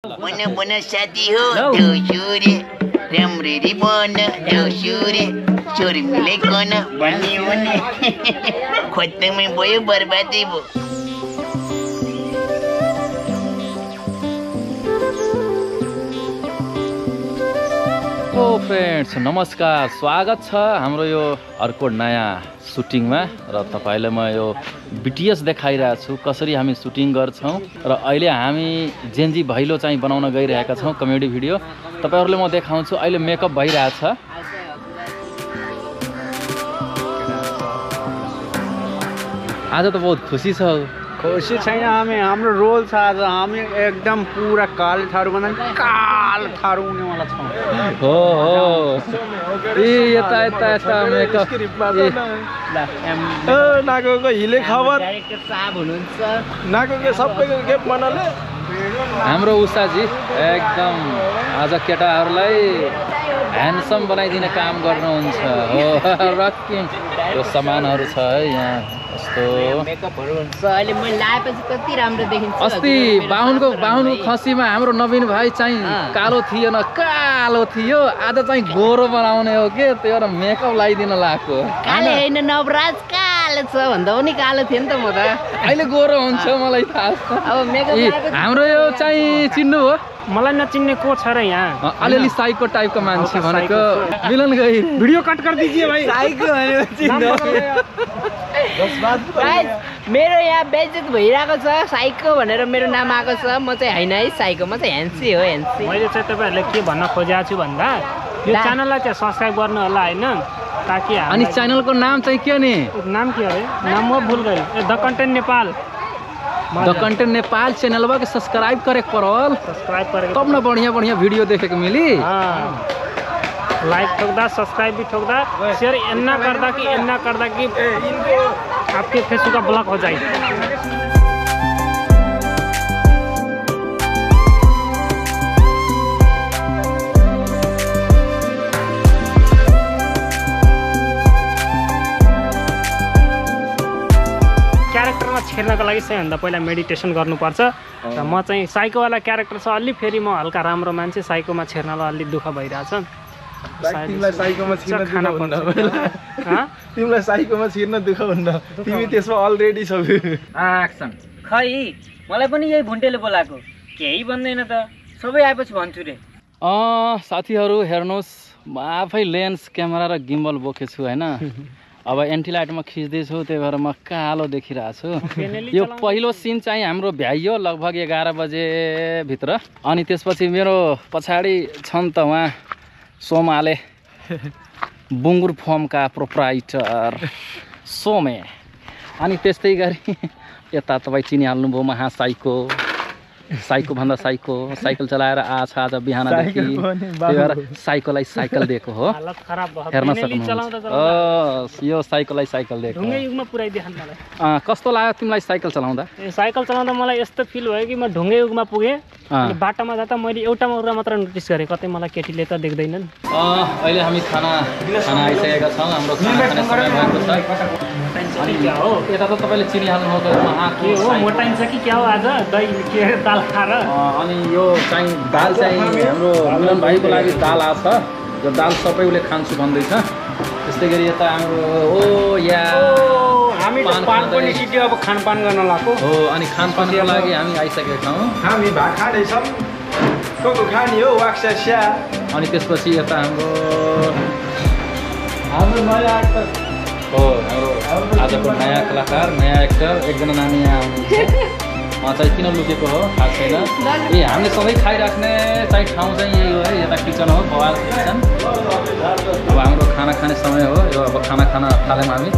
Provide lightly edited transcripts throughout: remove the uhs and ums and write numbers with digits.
बना साथी हो दोसुरे राम्ररी बन दोसुरे चोरी मिलाइकन भन्ने हो नि खोज्दैमै भयो बर्बादै भयो। फ्रेन्ड्स नमस्कार, स्वागत छ हाम्रो यो अर्को नयाँ सुटिङमा र तपाईलाई म यो बीटीएस देखाइरहेको छु कसरी हामी सुटिङ गर्छौं र अहिले हामी जेन्जी भैलो चाहिँ बनाउन गइरहेका छौं कमेडी भिडियो। तपाईहरुले म देखाउँछु अहिले मेकअप भइरहेछ। आज त बहुत खुसी छ। खुसी छैन हामी, हाम्रो रोल छ आज हामी एकदम पुरा कालो थारु भन्दा कालो थारु हुनेवाला छौं। हो यता मेकअप नागोको हिले खबर डाइरेक्टर साहब हुनुहुन्छ, नागोको सबैको गेप बनाले हाम्रो उषाजी एकदम आज केटाहरूलाई ह्यान्डसम बनाइदिने काम गर्नुहुन्छ। हो रकिङ यो सामानहरू छ है यहाँ यस्तो मेकअपहरु हुन्छ। अहिले म लाएपछि कति राम्रो देखिन्छ। अस्ति बाहुनको खसीमा हाम्रो नवीन भाइ चाहिँ कालो थिएन, कालो थियो, आज चाहिँ गोरो बनाउने हो के, त्यो मेकअप लगाइदिन लाग्यो। काले हैन नवराज कालो छ भन्दा पनि कालो थियो नि त म त। अहिले गोरो हुन्छ मलाई थाहा छ। अब मेकअप हाम्रो यो चाहिँ चिन्नु हो, मलाई नचिन्ने को छ र यहाँ? अलिअलि साइको टाइपको मान्छे भनेको मिलन गई। भिडियो कट कर दीजिए भाइ। साइको मेरो यहाँ बेइज्जत भइरहेको छ साइको भनेर मेरो नाम आएको छ। म चाहिँ हैन है साइको, म चाहिँ ह्यान्सी हो ह्यान्सी। मैले चाहिँ तपाईहरुले के भन्न खोजेको छु भन्दा यो च्यानललाई चाहिँ सब्स्क्राइब गर्नु होला हैन, ताकि अनि च्यानलको नाम चाहिँ के नि? नाम के अरे? नाम म भूल गए। The content Nepal. The content Nepal चैनलवा के सब्सक्राइब करे पड़ल, सब्सक्राइब करे तब न बढ़िया वीडियो देखे के मिली। लाइक ठोकदा, सब्सक्राइब भी ठोकदा, शेयर इतना करदा कि आपके फेसबुक का ब्लॉक हो जाए। क्यारेक्टरमा छिर्नको लागि सबैभन्दा पहिला मेडिटेसन गर्नुपर्छ र म चाहिँ साइकोवाला क्यारेक्टर छ अलि, फेरि म हल्का राम्रो मान्छे, साइकोमा छिर्नलाई अलि दुःख भइरहेछ। तिमीलाई साइकोमा छिर्न दुःख हुन्न, तिमीलाई साइकोमा छिर्न दुःख हुन्न, तिमी त्यसमा अलरेडी छौ। एक्सन खै मलाई पनि यही भुन्टेले बोलाएको, केही भन्दैन त, सबै आएपछि भन्छु रे। साथीहरू हेर्नुहोस्, म आफै लेन्स क्यामेरा र गिम्बल बोकेछु हैन। अब एन्टी लाइटमा खिच्दैछु, त्यही भएर म कालो देखिरहेछु। यो पहिलो सिन चाहिँ हाम्रो भ्याइयो लगभग 11 बजे भित्र। अनि त्यसपछि मेरो पछाडि छन् त उहाँ सोमाले, बुङ्गुर फर्मका प्रोप्राइटर सोमे। अनि त्यस्तै गरी यता तपाईँ चिनिहाल्नुभयो महासाइको, साइको भन्दा साइको, साइकल चलाएर आज बिहानदेखि, त्यही भएर साइकोलाई साइकल दिएको हो। हेर्न सक्नुहुन्छ यो साइकोलाई साइकल दिएको। ढुङ्गे युगमा पुर्याइदिए मलाई। कस्तो लाग्यो तिमीलाई साइकल चलाउँदा? साइकल चलाउँदा मलाई यस्तो फिल भयो कि म ढुङ्गे युगमा पुगेँ। बाटोमा जाँदा मैले एउटा मात्र नोटिस गरेँ, कतै मलाई केटीले त देख्दैनन्। अहिले हामी खाना आइसकेका छौँ, हाम्रो खाना खाने समय भएको छ। यता त तपाईँले चिनिहाल्नु हो, मोटाइन्छ कि क्या हो आज दही के दाल खाएर। अनि यो चाहिँ दाल चाहिँ हाम्रो मिलन भाइको लागि दाल आएको छ, यो दाल सबै उसले खान्छु भन्दैछ। त्यस्तै गरी यता हाम्रो हामी पान पनि सिट्यो, अब खानपान गर्न लाग्यो हो। अनि खानपानको लागि हामी आइसकेका छौँ। हामी भात खाँदैछौँ, को खाने हो वाक्सा स्या। अनि त्यसपछि यता हाम्रो नयाँ एक्टर हो, हाम्रो आजको नयाँ कलाकार, नयाँ एक्टर एकजना नानी यहाँ आउनुहुन्छ। उहाँ चाहिँ किन लुकेको हो थाहा छैन। हामीले सधैँ खाइराख्ने चाहिँ ठाउँ चाहिँ यही हो है, यता किचन हो, बवाल किचन। अब हाम्रो खाना खाने समय हो, यो अब खाना खान थाल्यौँ हामी।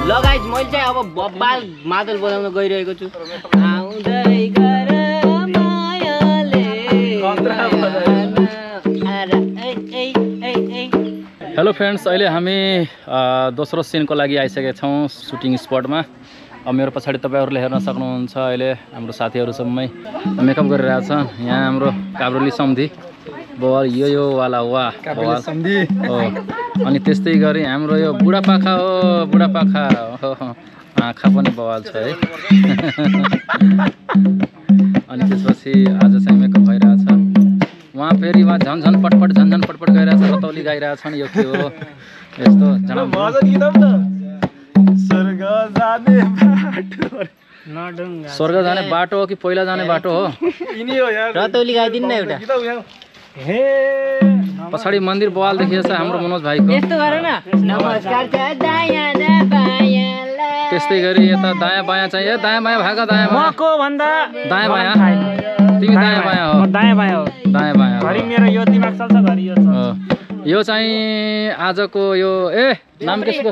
लगाइज मैले चाहिँ अब बब्बाल मादल बजाउन गइरहेको छु। हेलो फ्रेन्ड्स, अहिले हामी दोस्रो सिनको लागि आइसकेका छौँ सुटिङ स्पटमा। अब मेरो पछाडि तपाईहरुले हेर्न सक्नुहुन्छ अहिले हाम्रो साथीहरु सबै मेकअप गरिरहेछ। यहाँ हाम्रो काब्रोली सम्धी बवाल यो वाला वाह बवाल सम्धि हो। अनि त्यस्तै गरी हाम्रो यो बुढापाखा हो बुढापाखा आँखा पनि बवाल छ है। अनि त्यसपछि आज चाहिँ मेकअप भइरहेछ। उहाँ फेरि उहाँ झन्झन पटपट गइरहेछ रतौली गाइरहेछन्। यो के हो यस्तो स्वर्ग जाने बाटो हो कि पहिला जाने बाटो हो? रतौली गाइदिनु न एउटा। पछाडि मन्दिर बवाल देखिएछ हाम्रो मनोज भाइको। यस्तो गर न नमस्कार छ दायाँ र बायाँलाई। त्यस्तै गरी यता दायाँ बायाँ चाहिँ दायाँ बायाँ भाग दायाँ बायाँ मको भन्दा दायाँ बायाँ तिमी दायाँ बायाँ हो दायाँ बायाँ हो दायाँ बायाँ घरि मेरो यो दिमाग चल्छ घरि यो चल्छ। यो चाहिँ आजको यो नाम केको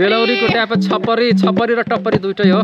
बेलौरीको ट्यापे छपरी र टप्परी दुइटै हो।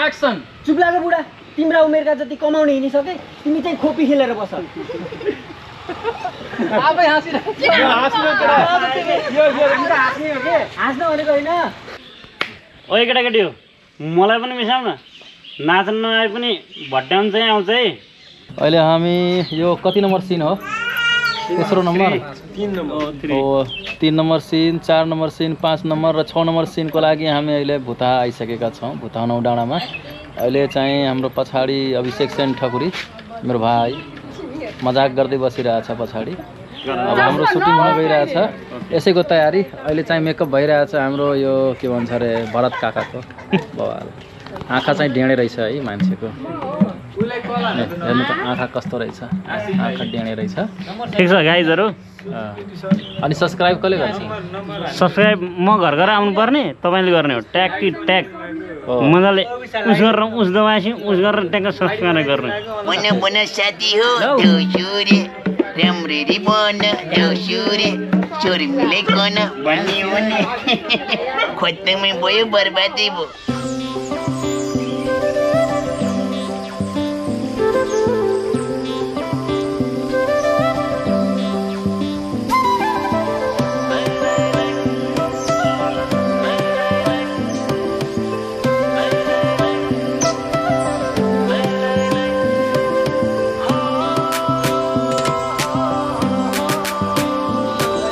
एक्सन। चुप लाग बुढा, तिम्रा उमेरका जति कमाउने हिँडिसके तिमी चाहिँ खोपी खेलेर बस। आफै हाँसिरहेको हाँस्न भनेको होइन। ओइ केटाकेटी हो मलाई पनि मिसाउ न, नाच्न नआए पनि भट्ट्याउनु चाहिँ आउँछ है। अहिले हामी यो कति नम्बर सिन हो? तेस्रो नम्बर 3 नम्बर सिन 4 नम्बर सिन 5 नम्बर र 6 नम्बर सिनको लागि हामी अहिले भुता आइसकेका छौँ। भुता 9 डाँडामा अहिले चाहिँ हाम्रो पछाडि अभिषेक सेन ठकुरी मेरो भाइ मजाक गर्दै बसिरहेछ पछाडि। अब हाम्रो सुटिङ हुन गइरहेछ यसैको तयारी। अहिले चाहिँ मेकअप भइरहेछ हाम्रो यो के भन्छ अरे भरत काकाको बवाल। आँखा चाहिँ डेँडे रहेछ है मान्छेको। हेर्नु त आँखा कस्तो रहेछ, आँखा डेँडे रहेछ। ठिक छ गाइजहरू। अनि सब्सक्राइब कसले गर्छ? सब्सक्राइब म घर घर आउनु पर्ने, तपाईँले गर्ने हो। ट्याग कि ट्याग मजाले उस गरेर उस दबाएपछि उस गरेर ट्याग सब्सक्राइब गर्ने। बन साथी हो दोसुरे राम्ररी बन दोसुरे छोरी मिलेकन भन्ने हो नि। खोज्दैमै भयो बर्बादै भयो।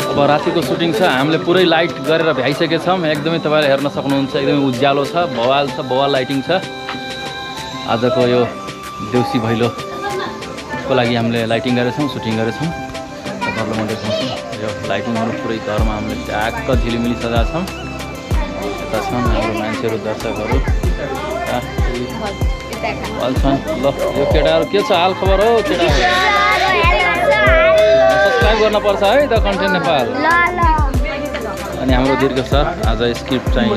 अब रातिको सुटिङ छ, हामीले पुरै लाइट गरेर भ्याइसकेछौँ। एकदमै तपाईँले हेर्न सक्नुहुन्छ, एकदमै उज्यालो छ, बवाल लाइटिङ छ। आजको यो देउसी भैलोको लागि हामीले लाइटिङ गरेछौँ, सुटिङ गरेछौँ। तपाईँहरूलाई म देखाउँछु यो लाइटिङहरू पुरै घरमा हामीले ट्याक्क झिलिमिली सजाएको छौँ। यता छन् हाम्रो मान्छेहरू दर्शकहरू छन्। ल यो केटाहरू के छ हाल खबर हो केटाहरू? सब्सक्राइब गर्नुपर्छ है द कन्टेन्ट नेपाल। अनि हाम्रो दीर्घ सर आज स्क्रिप्ट चाहिँ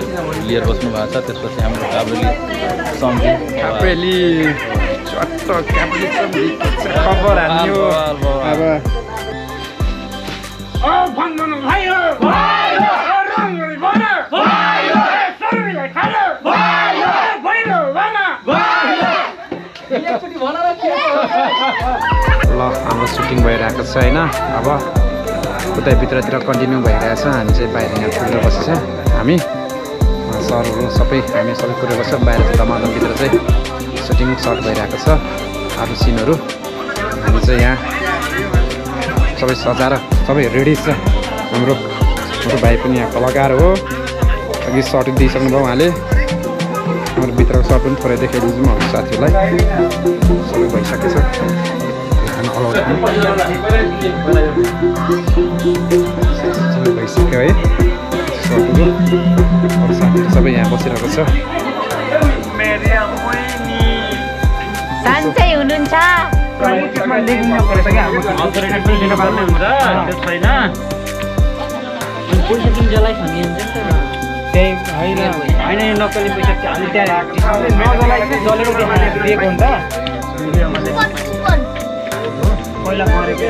लिएर बस्नु भएको छ। त्यसपछि हाम्रो काबुली खबर हान्यो ल हाम्रो सुटिङ भइरहेको छ होइन। अब उतै भित्रतिर कन्टिन्यू भइरहेछ। हामी चाहिँ बाहिर यहाँ कुरेर बसेछ। हामी सरहरू सबै हामी सबै कुरेर बस्छ। बाहिर चाहिँ दमादमभित्र चाहिँ सुटिङ सर्ट भइरहेको छ अरू सिनहरू। हामी चाहिँ यहाँ सबै सजाएर सबै रेडी छ। हाम्रो भाइ पनि यहाँ कलाकार हो, अघि सर्ट दिइसक्नुभयो उहाँले। हाम्रो भित्रको सर्ट पनि थोरै देखाइदिन्छु म साथीहरूलाई। सबै भइसकेछ, भइसक्यो है सर्टहरू। अरू साथीहरू सबै यहाँ बसिरहेको छ। सन्चै हुनुहुन्छ? त्यही होइन होइन यो नक्कली पैसा हामी त्यहाँ नजलाई चाहिँ जलेर दिएको हुन्छ। पहिला मरेको